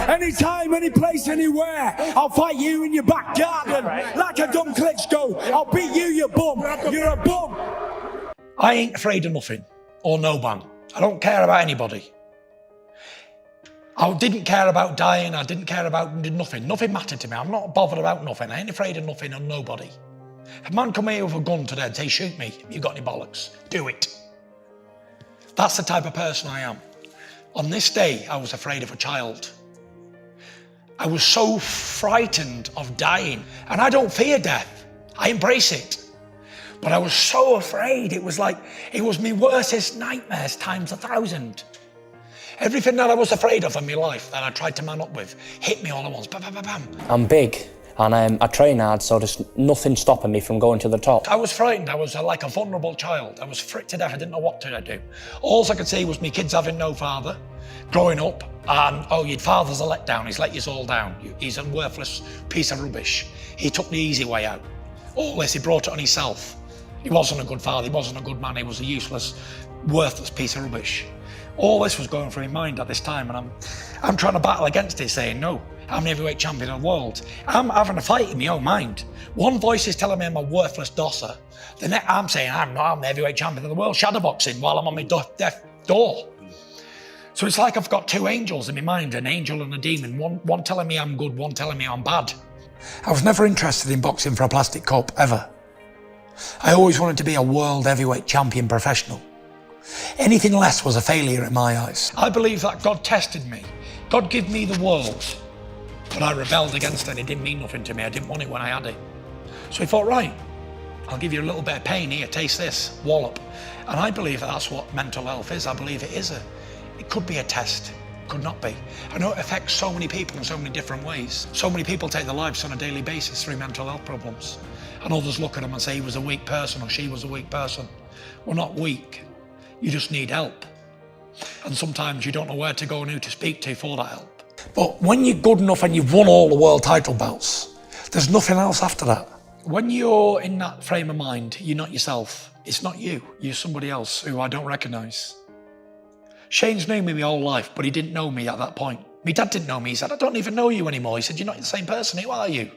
Anytime, any place, anywhere. I'll fight you in your back garden. Like a dumb Klitschko. I'll beat you, you bum. You're a bum. I ain't afraid of nothing or no man. I don't care about anybody. I didn't care about dying. I didn't care about nothing. Nothing mattered to me. I'm not bothered about nothing. I ain't afraid of nothing or nobody. If a man come here with a gun today and say, shoot me, you got any bollocks? Do it. That's the type of person I am. On this day, I was afraid of a child. I was so frightened of dying. And I don't fear death. I embrace it. But I was so afraid. It was like, it was my worstest nightmares times 1,000. Everything that I was afraid of in my life that I tried to man up with hit me all at once. Bam, bam, bam, bam. I'm big and I train hard, so there's nothing stopping me from going to the top. I was frightened. I was like a vulnerable child. I was fricked to death. I didn't know what to do. All I could see was my kids having no father, growing up, and oh, your father's a letdown. He's let you all down. He's a worthless piece of rubbish. He took the easy way out. All this, he brought it on himself. He wasn't a good father. He wasn't a good man. He was a useless, worthless piece of rubbish. All this was going through my mind at this time, and I'm trying to battle against it, saying, no, I'm the heavyweight champion of the world. I'm having a fight in my own mind. One voice is telling me I'm a worthless dosser. The next, I'm saying, I'm not, I'm the heavyweight champion of the world, shadowboxing while I'm on my death door. So it's like I've got two angels in my mind, an angel and a demon, one telling me I'm good, one telling me I'm bad. I was never interested in boxing for a plastic cup, ever. I always wanted to be a world heavyweight champion professional. Anything less was a failure in my eyes. I believe that God tested me. God gave me the world, but I rebelled against it. It didn't mean nothing to me. I didn't want it when I had it. So he thought, right, I'll give you a little bit of pain here, taste this, wallop. And I believe that that's what mental health is. I believe it could be a test, could not be. I know it affects so many people in so many different ways. So many people take their lives on a daily basis through mental health problems. And others look at them and say he was a weak person or she was a weak person. We're not weak. You just need help. And sometimes you don't know where to go and who to speak to for that help. But when you're good enough and you've won all the world title belts, there's nothing else after that. When you're in that frame of mind, you're not yourself. It's not you, you're somebody else who I don't recognise. Shane's known me my whole life, but he didn't know me at that point. My dad didn't know me. He said, I don't even know you anymore. He said, you're not the same person. Who are you?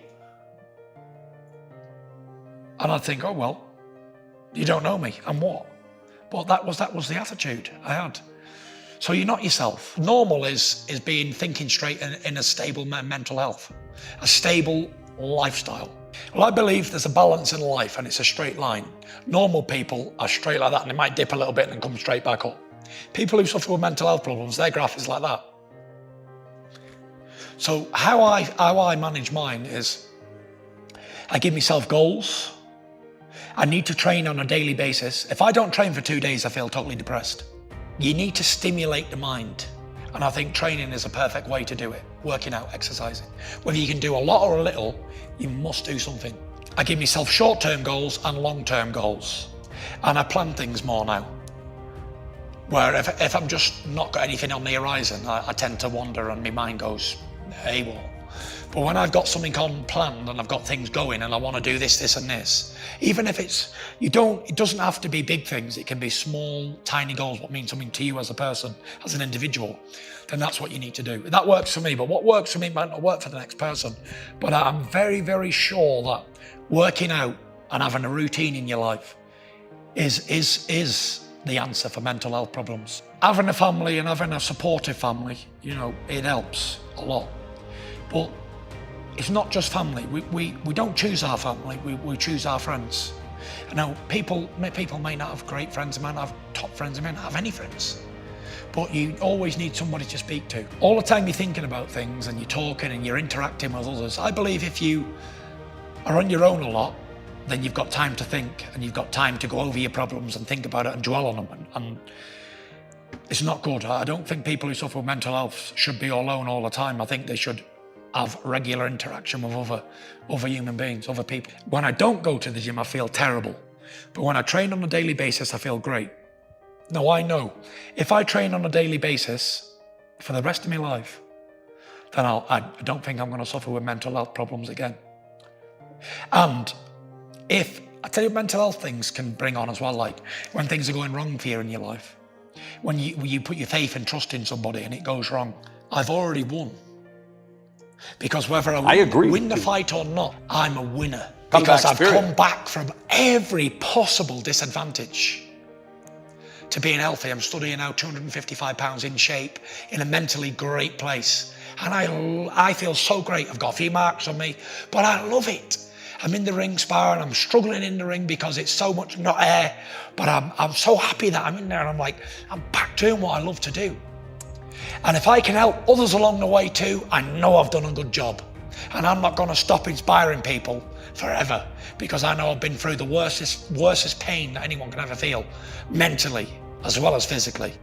And I'd think, oh, well, you don't know me. And what? But that was the attitude I had. So you're not yourself. Normal is thinking straight in a stable mental health, a stable lifestyle. Well, I believe there's a balance in life and it's a straight line. Normal people are straight like that and they might dip a little bit and come straight back up. People who suffer with mental health problems, their graph is like that. So how I manage mine is I give myself goals. I need to train on a daily basis. If I don't train for 2 days, I feel totally depressed. You need to stimulate the mind. And I think training is a perfect way to do it. Working out, exercising. Whether you can do a lot or a little, you must do something. I give myself short-term goals and long-term goals. And I plan things more now. Where if I'm just not got anything on the horizon, I tend to wander and my mind goes AWOL. But when I've got something on planned and I've got things going and I want to do this, this and this, even if it doesn't have to be big things, it can be small, tiny goals, what mean something to you as a person, as an individual, then that's what you need to do. That works for me, but what works for me might not work for the next person. But I'm very, very sure that working out and having a routine in your life is the answer for mental health problems. Having a family and having a supportive family, it helps a lot. But it's not just family. We don't choose our family, we choose our friends. Now, people may not have great friends, they might not have top friends, they might not have any friends. But you always need somebody to speak to. All the time you're thinking about things and you're talking and you're interacting with others. I believe if you are on your own a lot, then you've got time to think and you've got time to go over your problems and think about it and dwell on them. And it's not good. I don't think people who suffer with mental health should be alone all the time. I think they should have regular interaction with other human beings, other people. When I don't go to the gym, I feel terrible. But when I train on a daily basis, I feel great. Now, I know if I train on a daily basis for the rest of my life, then I don't think I'm going to suffer with mental health problems again. And I tell you, mental health things can bring on as well, like when things are going wrong for you in your life. When you put your faith and trust in somebody and it goes wrong, I've already won. Because whether I agree. win the fight or not, I'm a winner. Because I've come back from every possible disadvantage to being healthy. I'm studying now 255 pounds in shape, in a mentally great place. And I feel so great. I've got a few marks on me, but I love it. I'm in the ring sparring, I'm struggling in the ring because it's so much not air, but I'm so happy that I'm in there and I'm back doing what I love to do. And if I can help others along the way too, I know I've done a good job. And I'm not gonna stop inspiring people forever, because I know I've been through the worstest pain that anyone can ever feel, mentally as well as physically.